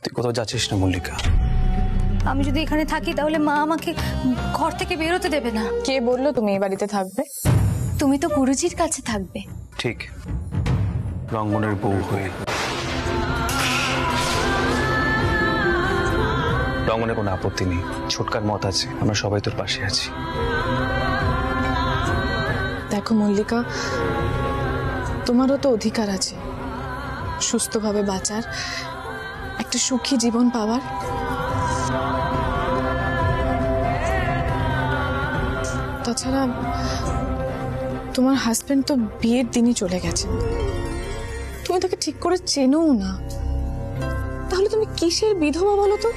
তুই কোথাও যাচ্ছিস না মল্লিকা? আমি যদি এখানে থাকি তাহলে মা আমাকে ঘর থেকে বেরোতে দেবে না। কে বললো তুমি এই বাড়িতে থাকবে? তুমি তো গুরুজির কাছে থাকবে। ঠিক, রঙ্গনের বউ হয়ে। রঙ্গনের কোনো আপত্তি নেই, ছোটকার মত আছে, আমরা সবাই তোর পাশে আছি। দেখো মল্লিকা, তোমারও তো অধিকার আছে সুস্থভাবে বাঁচার, একটা সুখী জীবন পাওয়ার। তাছাড়া তোমার হাজবেন্ড তো বিয়ের দিনই চলে গেছেন, তুমি তাকে ঠিক করে চেনোও না, তাহলে তুমি কিসের বিধবা বলো তো?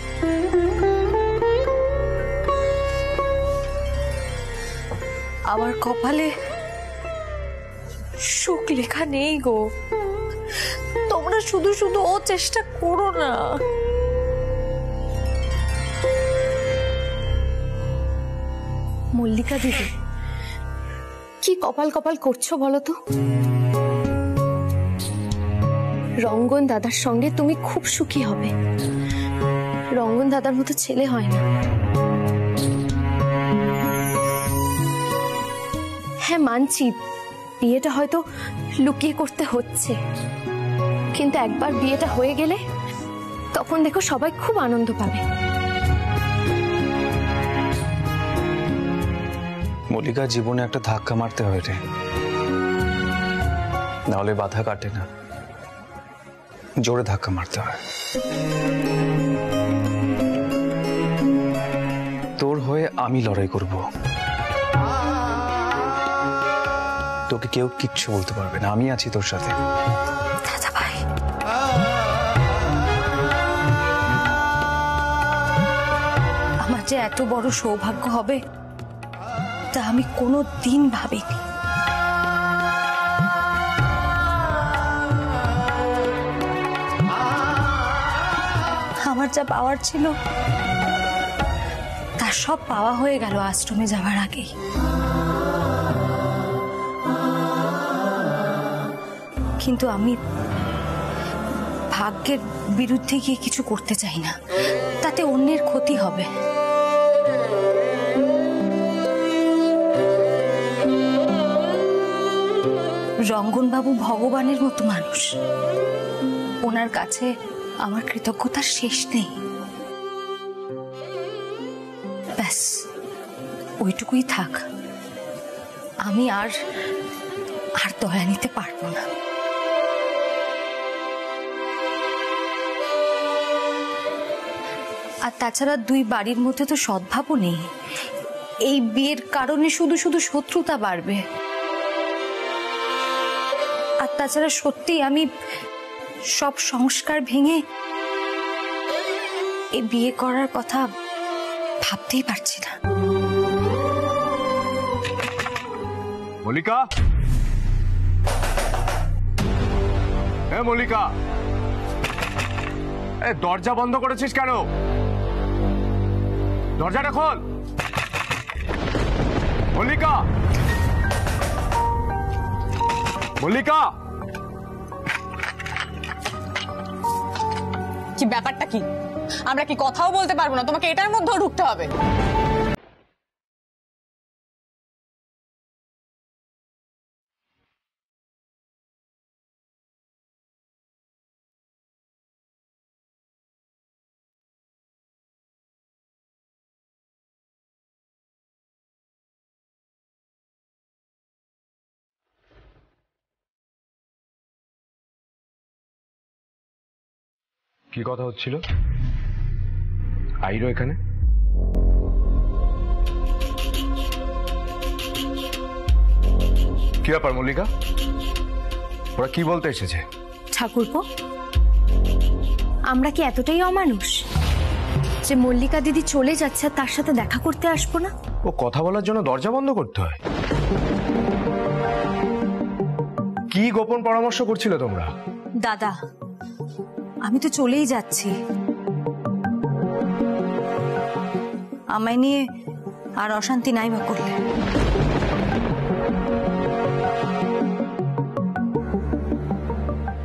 আমার কপালে সুখ লেখা নেই গো। তোমরা শুধু শুধু ও চেষ্টা করো না। মল্লিকা দিদি, কি কপাল কপাল করছো বলো তো? রঙ্গন দাদার সঙ্গে তুমি খুব সুখী হবে। রঙ্গন দাদার মতো ছেলে হয় না। হ্যাঁ মানছি, বিয়েটা হয়তো লুকিয়ে করতে হচ্ছে, কিন্তু একবার বিয়েটা হয়ে গেলে তখন দেখো সবাই খুব আনন্দ পাবে। মল্লিকা, জীবনে একটা ধাক্কা মারতে হয় রে, নাহলে বাধা কাটে না, জোরে ধাক্কা মারতে হয়। তোর হয়ে আমি লড়াই করব, তোকে কেউ কিচ্ছু বলতে পারবে না, আমি আছি তোর সাথে। দাদা ভাই, আমার যে এত বড় সৌভাগ্য হবে তা আমি কোনো দিন ভাবিনি। আমার যা পাওয়ার ছিল তার সব পাওয়া হয়ে গেল আশ্রমে যাওয়ার আগেই। কিন্তু আমি ভাগ্যের বিরুদ্ধে গিয়ে কিছু করতে চাই না, তাতে অন্যের ক্ষতি হবে। রঙ্গনবাবু ভগবানের মতো মানুষ, ওনার কাছে আমার কৃতজ্ঞতার শেষ নেই। ব্যাস ওইটুকুই থাক, আমি আর দয়া নিতে পারবো না। আর তাছাড়া দুই বাড়ির মধ্যে তো সদ্ভাবও নেই, এই বিয়ের কারণে শুধু শুধু শত্রুতা বাড়বে। আর তাছাড়া সত্যি আমি সব সংস্কার ভেঙে এই বিয়ে করার কথা ভাবতেই পারছি না। মল্লিকা, হ্যাঁ মল্লিকা, দরজা বন্ধ করেছিস কেন? দরজাটা খোল মল্লিকা। মল্লিকা, কি ব্যাপারটা কি? আমরা কি কথাও বলতে পারবো না? তোমাকে এটার মধ্যেও ঢুকতে হবে? কি কথা হচ্ছিল? আইরো এখানে? কি ব্যাপার মল্লিকা, ওরা কি বলতে এসেছে? ঠাকুরপো, আমরা কি এতটাই অমানুষ যে মল্লিকা দিদি চলে যাচ্ছে তার সাথে দেখা করতে আসবো না? ও কথা বলার জন্য দরজা বন্ধ করতে হয়? কি গোপন পরামর্শ করছিলে তোমরা? দাদা, আমি তো চলেই যাচ্ছি, আমায় নিয়ে আর অশান্তি নাই বা করলে।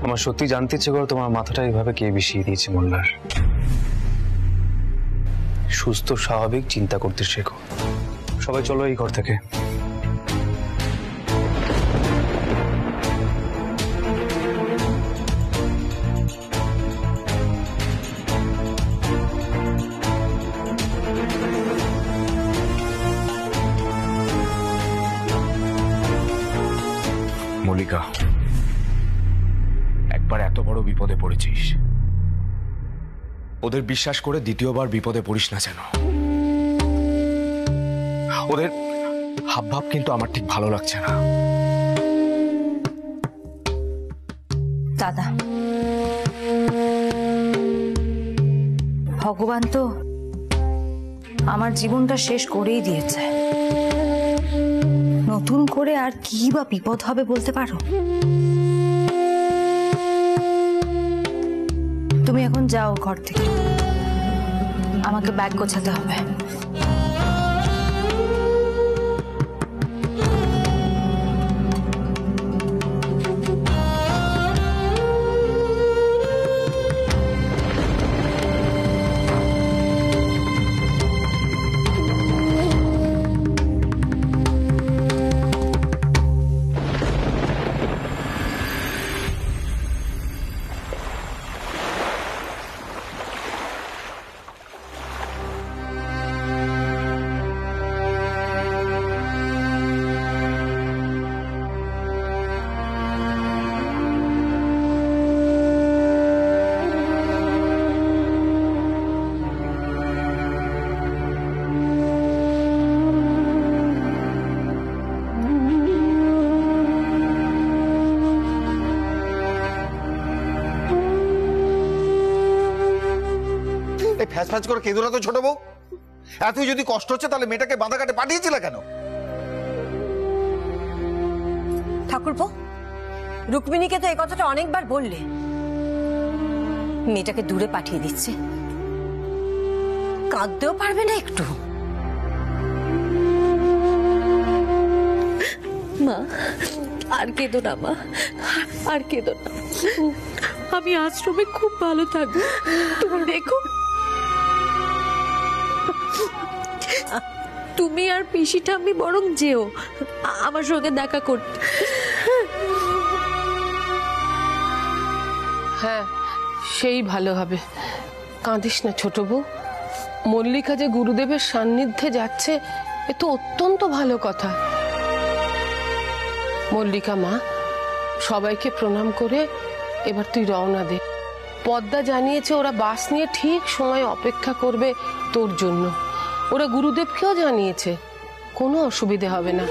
আমার সত্যি জানতে ইচ্ছে করে তোমার মাথাটা এইভাবে কে বিষিয়ে দিয়েছে মোল্লার। সুস্থ স্বাভাবিক চিন্তা করতে শেখো। সবাই চলো এই ঘর থেকে। মল্লিকা, একবার এত বড় বিপদে পড়েছিস, ওদের বিশ্বাস করে দ্বিতীয়বার বিপদে পড়িস না যেন। ওদের হাবভাব কিন্তু আমার ঠিক ভালো লাগছে না। দাদা, ভগবান তো আমার জীবনটা শেষ করেই দিয়েছে, নতুন করে আর কি বা বিপদ হবে বলতে পারো? তুমি এখন যাও ঘর থেকে, আমাকে ব্যাগ গোছাতে হবে। ফ্যাস ফ্যাস করে কেঁদো না তো ছোট বউ। এতই যদি কষ্ট হচ্ছে তাহলে মেয়েটাকে বাঁধা কাটে পাঠিয়েছিলে কেন? ঠাকুরপো, রুক্মিণীকে তো এই কথাটা অনেকবার বললে, মেয়েটাকে দূরে পাঠিয়ে দিচ্ছে, কাঁদতেও পারবে না একটু। মা আর কেঁদো না, মা আর কেঁদো না, আমি আশ্রমে খুব ভালো থাকবো, তুমি দেখো। তুমি আর পিসিটা আমি বরং যেও আমার সঙ্গে দেখা করতে। হ্যাঁ, সেই ভালো হবে। কাঁদিস না ছোট বউ, মল্লিকা যে গুরুদেবের সান্নিধ্যে যাচ্ছে এ তো অত্যন্ত ভালো কথা। মল্লিকা মা, সবাইকে প্রণাম করে এবার তুই রওনা দে। পদ্মা জানিয়েছে ওরা বাস নিয়ে ঠিক সময় অপেক্ষা করবে তোর জন্য। ওরা গুরুদেবকেও জানিয়েছে, কোনো অসুবিধে হবে না।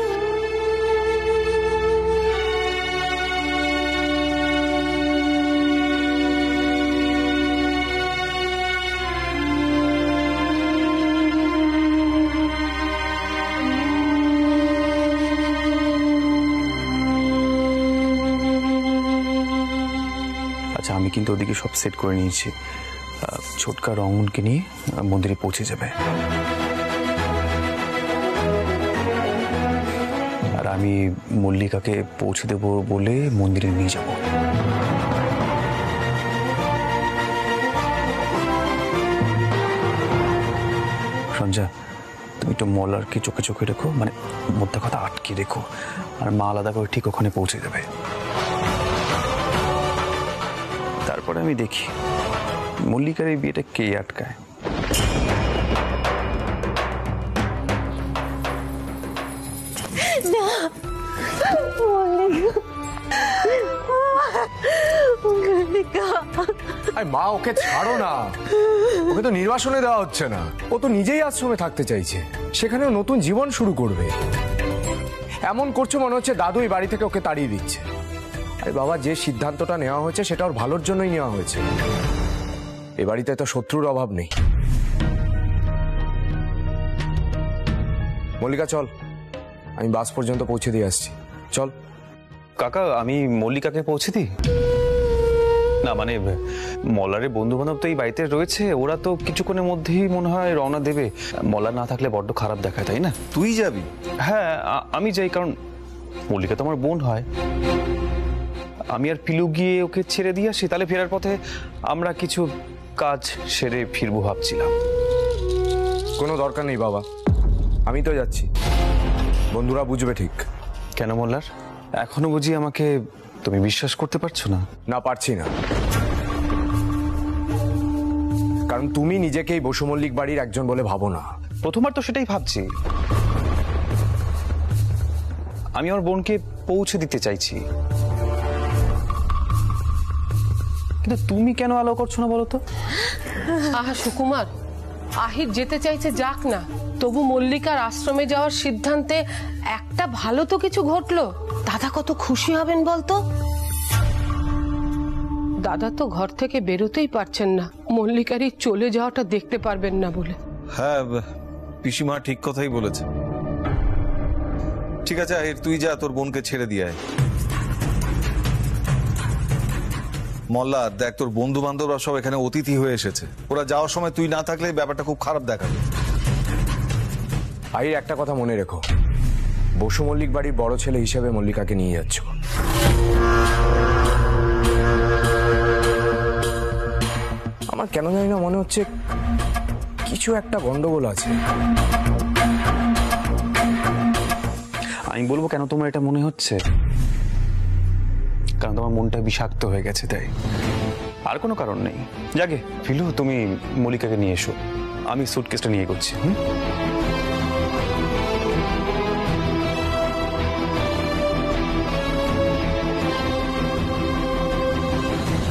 আচ্ছা, আমি কিন্তু ওদিকে সব সেট করে নিয়েছি। ছোটকা রঙনকে নিয়ে মন্দিরে পৌঁছে যাবে, আর আমি মল্লিকাকে পৌঁছে দেব বলে মন্দিরে নিয়ে যাব। সঞ্জা, তুমি একটু মলারকে চোখে চোখে রেখো, মানে মধ্যে কথা আটকে রেখো, আর মা আলাদা করে ঠিক ওখানে পৌঁছে দেবে। তারপরে আমি দেখি মল্লিকার এই বিয়েটা কে আটকায়। মা, ওকে ছাড়ো না, ওকে তো নির্বাসনে দেওয়া হচ্ছে না। ও তো নিজেই আশ্রমে থাকতে চাইছে, সেখানেও নতুন জীবন শুরু করবে। এমন করছো মনে হচ্ছে দাদু এই বাড়ি থেকে ওকে তাড়িয়ে দিচ্ছে। আরে বাবা, যে সিদ্ধান্তটা নেওয়া হয়েছে সেটা ওর ভালোর জন্যই নেওয়া হয়েছে। এ বাড়িতে তো শত্রুর অভাব নেই। মল্লিকা চল, আমি বাস পর্যন্ত পৌঁছে দিয়ে আসছি, চল। কাকা, আমি মল্লিকাকে পৌঁছে দিই না, মানে মলারের বন্ধু বান্ধব তো এই বাড়িতে রয়েছে, ওরা তো কিছুক্ষণের মধ্যেই মনে হয় রওনা দেবে। মলার না থাকলে বড্ড খারাপ দেখায়, তাই না? তুই যাবি? হ্যাঁ, আমি যাই, কারণ মল্লিকা তো আমার বোন হয়। আমি আর পিলু গিয়ে ওকে ছেড়ে দিয়ে আসি, তাহলে ফেরার পথে আমরা কিছু কাজ সেরে ফিরবো ভাবছিলাম। কোনো দরকার নেই বাবা, আমি তো যাচ্ছি, বন্ধুরা বুঝবে ঠিক। কেন মোল্লার, এখনো বুঝি আমাকে তুমি বিশ্বাস করতে পারছো না? না, পারছি না, কারণ তুমি নিজেকেই বসু মল্লিক বাড়ির একজন বলে ভাবো না। প্রথমবার তো সেটাই ভাবছি। আমি আমার বোনকে পৌঁছে দিতে চাইছি, কিন্তু তুমি কেন আলো করছো না বলো তো? আহা সুকুমার, আহির যেতে চাইছে যাক না, তবু মল্লিকার আশ্রমে যাওয়ার সিদ্ধান্তে একটা ভালো তো কিছু ঘটলো। দাদা কত খুশি হবেন বলতো। দাদা তো ঘর থেকে বেরোতেই পারছেন না, মল্লিকারই চলে যাওয়াটা দেখতে পারবেন না বলে। হ্যাঁ, পিসিমা ঠিক কথাই বলেছে। ঠিক আছে আহির, তুই যা, তোর বোনকে ছেড়ে দিয়ে আয়। মল্লা দেখ, তোর বন্ধু বান্ধবরা সব এখানে অতিথি হয়ে এসেছে, ওরা যাওয়ার সময় তুই না থাকলে ব্যাপারটা খুব খারাপ দেখাবে। আহির, একটা কথা মনে রেখো, বসু মল্লিক বাড়ির বড় ছেলে হিসেবে মল্লিকাকে নিয়ে যাচ্ছ। আমার কেন জানি না মনে হচ্ছে কিছু একটা গন্ডগোল আছে। আমি বলবো কেন তোমার এটা মনে হচ্ছে, কারণ তোমার মনটা বিষাক্ত হয়ে গেছে, তাই। আর কোনো কারণ নেই। যাকে ফিলু, তুমি মল্লিকাকে নিয়ে এসো, আমি সুটকেসটা নিয়ে করছি।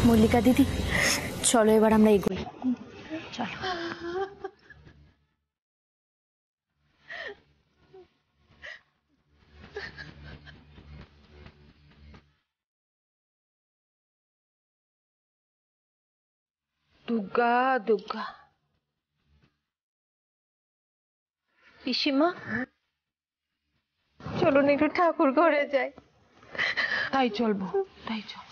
মল্লিকা দিদি, চলো এবার আমরা এগোই। চলো। দুর্গা দুর্গা। পিসিমা, চলুন একটু ঠাকুর ঘরে যাই। তাই চলবো, তাই চল।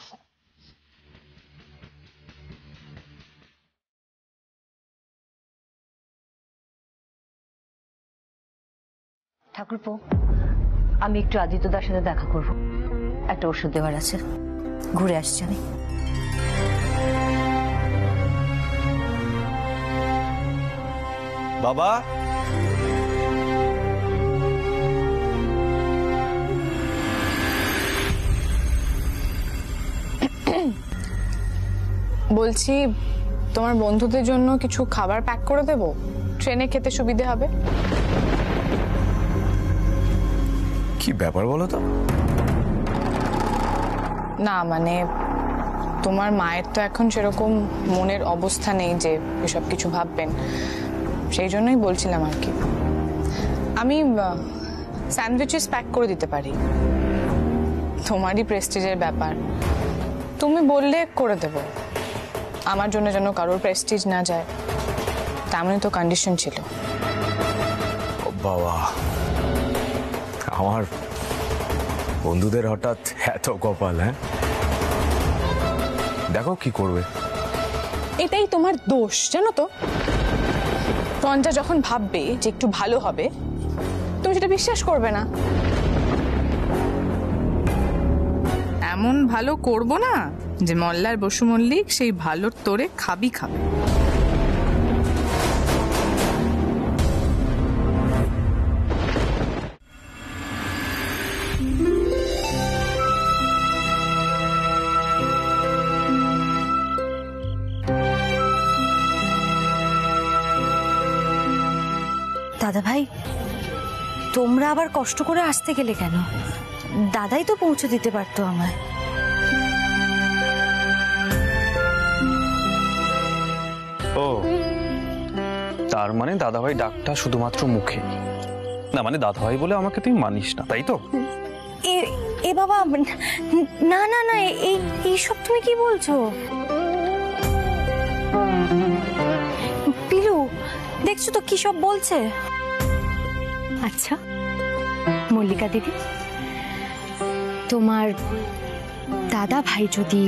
ঠাকুরপো, আমি একটু আদিত্যদার সাথে দেখা করব, একটা ওষুধ দেওয়ার আছে, ঘুরে আসছি আমি। বাবা, বলছি, তোমার বন্ধুদের জন্য কিছু খাবার প্যাক করে দেবো, ট্রেনে খেতে সুবিধে হবে। কি ব্যাপার বলো তো? না মানে, তোমার মায়ের তো এখন সেরকম মনের অবস্থা নেই যে এসব কিছু ভাববেন, সেই জন্যই বলছিলাম আর কি। আমি স্যান্ডউইচেস প্যাক করে দিতে পারি, তোমারই প্রেস্টিজের ব্যাপার, তুমি বললে করে দেব। আমার জন্য যেন কারোর প্রেস্টিজ না যায়, তেমনই তো কন্ডিশন ছিল। বাবা, আমার বন্ধুদের হঠাৎ এত কপাল। হ্যাঁ, দেখো কি করবে। এটাই তোমার দোষ জানো তো। রঞ্জা যখন ভাববে যে একটু ভালো হবে, তুমি সেটা বিশ্বাস করবে না। এমন ভালো করব না যে মল্লার বসু মল্লিক সেই ভালোর তোরে খাবি খাবে। দাদা ভাই, তোমরা আবার কষ্ট করে আসতে গেলে কেন? দাদাই তো পৌঁছে দিতে পারতো আমায়। ও, তার মানে দাদাভাই ডাকটা শুধুমাত্র মুখে না, মানে দাদাভাই বলে আমাকে তুই মানিস না, তাই তো? এ বাবা, না না না, এইসব তুমি কি বলছো? পিলু, দেখছো তো কি সব বলছে। আচ্ছা মল্লিকা দিদি, তোমার দাদা ভাই যদি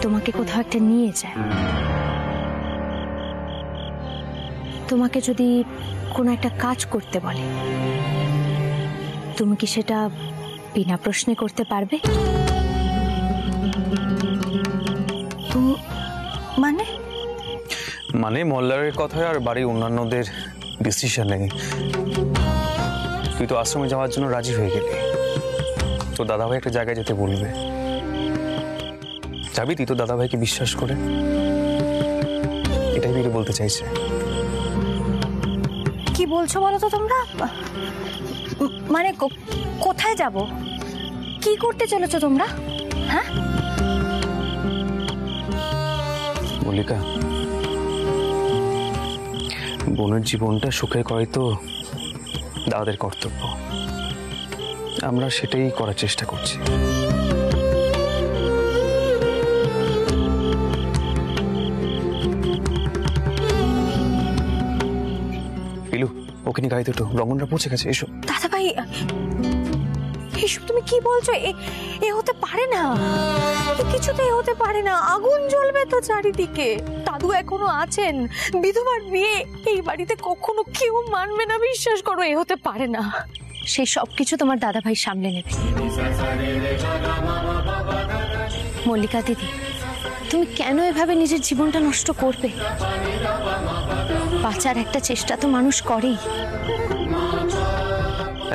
তোমাকে কোথাও একটা নিয়ে যায়, তোমাকে যদি কোনো একটা কাজ করতে বলে, তুমি কি সেটা বিনা প্রশ্নে করতে পারবে? মানে মানে মল্লারের কথায় আর বাড়ির অন্যান্যদের ডিসিশন নেই। তুই তো আশ্রমে যাওয়ার জন্য রাজি হয়ে গেলি, তো দাদাভাই একটা জায়গায় যেতে বলবে, যাবি তুই তো দাদাভাইকে বিশ্বাস করে? এটাই বিলু বলতে চাইছে। কি বলছো বলো তো তোমরা? মানে কোথায় যাব? কি করতে চলেছো তোমরা? হ্যাঁ মল্লিকা, বোনের জীবনটা সুখে করাই তো দাদাদের কর্তব্য, আমরা সেটাই করার চেষ্টা করছি। পিলু, ওকে নিয়ে গাড়িতে উঠো, রমনরা পৌঁছে গেছে, এসো। দাদা ভাই, এসব তুমি কি বলছো? এ হতে পারে না, কিছুতেই হতে পারে না। আগুন জ্বলবে তো চারিদিকে। দাদু এখনো আছেন, বিধবার বিয়ে এই বাড়িতে কখনো কেউ মানবে না, বিশ্বাস করো। এ হতে পারে না। সেই সবকিছু তোমার দাদা ভাই সামলে নেবে। মল্লিকা দিদি, তুমি কেন এভাবে নিজের জীবনটা নষ্ট করবে? বাঁচার একটা চেষ্টা তো মানুষ করেই।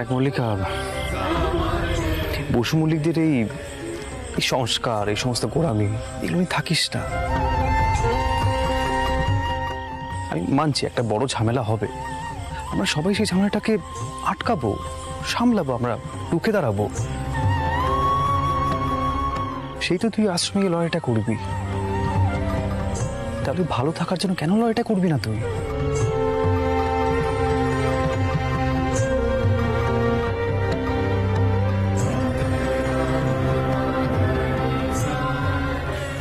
এক মল্লিকা, বসু মল্লিকদের এই সংস্কার, এই সমস্ত গোড়ামি, এগুলো থাকিস না। আমি মানছি একটা বড় ঝামেলা হবে, আমরা সবাই সেই ঝামেলাটাকে আটকাবো, সামলাবো, আমরা রুখে দাঁড়াবো। সেই তো তুই আশ্রমে গিয়ে লড়াইটা করবি, তাহলে ভালো থাকার জন্য কেন লড়াইটা করবি না তুই?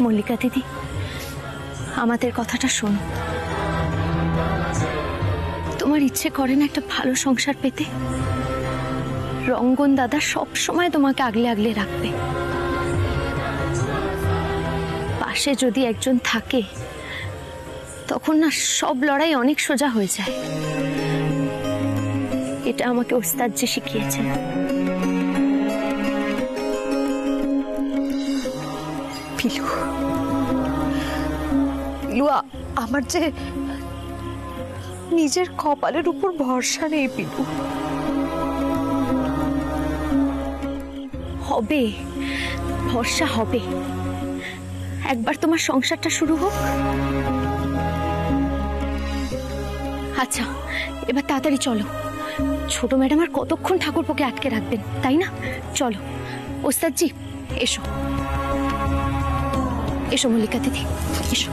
মল্লিকা দিদি, আমাদের কথাটা শোনো। তোমার ইচ্ছে করে না একটা ভালো সংসার পেতে? রঙ্গন দাদা সব সময় তোমাকে আগলে আগলে রাখবে। পাশে যদি একজন থাকে তখন না সব লড়াই অনেক সোজা হয়ে যায়। এটা আমাকে ওস্তাদ জি শিখিয়েছেন। পিলু, আমার যে নিজের কপালের উপর ভরসা নেই পিলু। হবে, ভরসা হবে। একবার তোমার সংসারটা শুরু হোক। আচ্ছা, এবার তাড়াতাড়ি চলো। ছোট ম্যাডাম আর কতক্ষণ ঠাকুরপোকে আটকে রাখবেন, তাই না? চলো ওস্তাদ জি, এসো এসো মল্লিকা দিদি, এসো।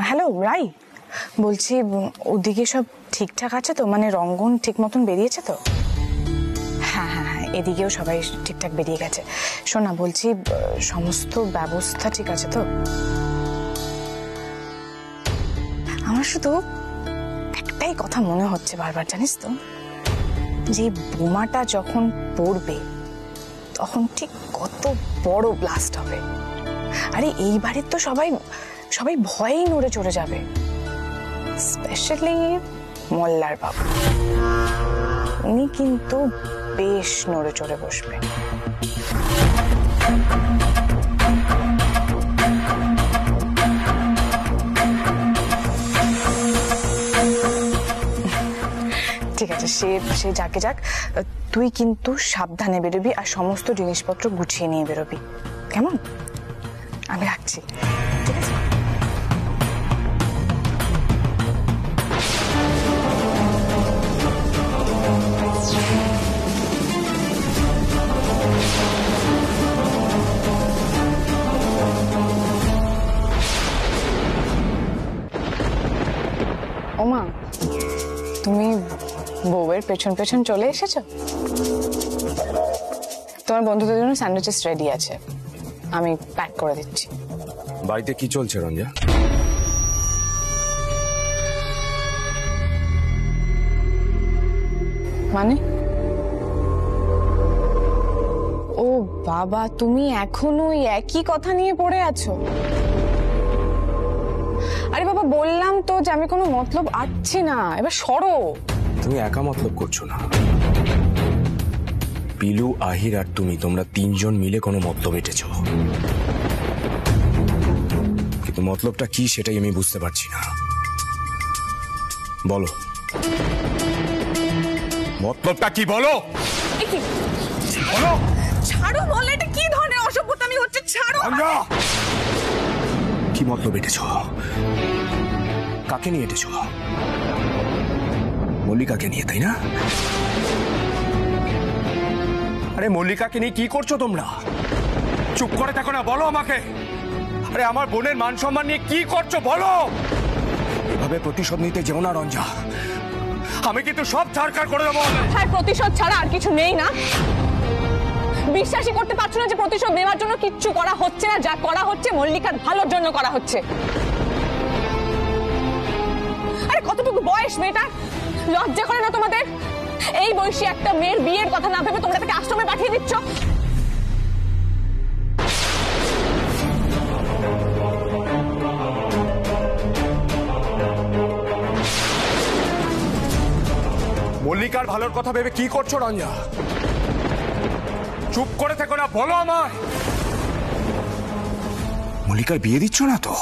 হ্যালো রাই, বলছি ওদিকে সব ঠিকঠাক আছে তো? মানে রঙ্গন ঠিক মতন বেরিয়েছে তো? হ্যাঁ হ্যাঁ হ্যাঁ, এদিকেও সবাই ঠিকঠাক বেরিয়ে গেছে। শোনা, বলছি সমস্ত ব্যবস্থা ঠিক আছে তো? আমার শুধু একটাই কথা মনে হচ্ছে বারবার, জানিস তো, যে বোমাটা যখন পড়বে তখন ঠিক কত বড় ব্লাস্ট হবে। আরে এই বাড়ির তো সবাই ভয়েই নড়ে চড়ে যাবে, স্পেশালি মোল্লার বাবু। উনি কিন্তু বেশ নড়ে চড়ে বসবে। ঠিক আছে, সে যাকে যাক, তুই কিন্তু সাবধানে বেরোবি আর সমস্ত জিনিসপত্র গুছিয়ে নিয়ে বেরোবি, কেমন? আমি রাখছি, ঠিক আছে? ওমা, তুমি বউয়ের পেছন পেছন চলে এসেছো? তোমার বন্ধুদের জন্য স্যান্ডউইচেস রেডি আছে, আমি প্যাক করে দিচ্ছি। বাড়িতে কি চলছে রঞ্জা? মানে? ও বাবা, তুমি এখনো ওই একই কথা নিয়ে পড়ে আছো? আরে বাবা, বললাম তো যে আমি কোনো মতলব আটছি না, এবার সরো। তুমি একা মতলব করছো না, পিলু, আহির আর তোমরা তিনজন মিলে কোনো মতলব এঁটেছ, কিন্তু মতলবটা কি সেটাই আমি বুঝতে পারছি না। বলো মতলবটা কি, বলো বলো। ছাড়ো বল, এটা কি ধরনের অসভ্যতামি হচ্ছে? ছাড়ো। কি মতলব এঁটেছ? কাকে নিয়ে এঁটেছ? মল্লিকাকে নিয়ে, তাই না? আরে মল্লিকাকে নিয়ে কি করছো তোমরা? চুপ করে থাকো না, বলো আমাকে। আরে আমার বোনের মান সম্মান নিয়ে কি করছো বলো। এভাবে প্রতিশোধ নিতে যেও না রঞ্জা, আমি কিন্তু সব ছাড়খাড় করে দেবো। হ্যাঁ, প্রতিশোধ ছাড়া আর কিছু নেই না? বিশ্বাসই করতে পারছো না যে প্রতিশোধ নেওয়ার জন্য কিচ্ছু করা হচ্ছে না, যা করা হচ্ছে মল্লিকার ভালোর জন্য করা হচ্ছে। আরে কতটুকু বয়স মেয়েটার, লজ্জা করে না তোমাদের? এই বয়সী একটা মেয়ের বিয়ের কথা না ভেবে তোমরা তাকে আশ্রমে পাঠিয়ে দিচ্ছ। মল্লিকার ভালোর কথা ভেবে কি করছো রঞ্জা? চুপ করে থেকো না, বলো আমায়। মল্লিকার বিয়ে দিচ্ছ না তো?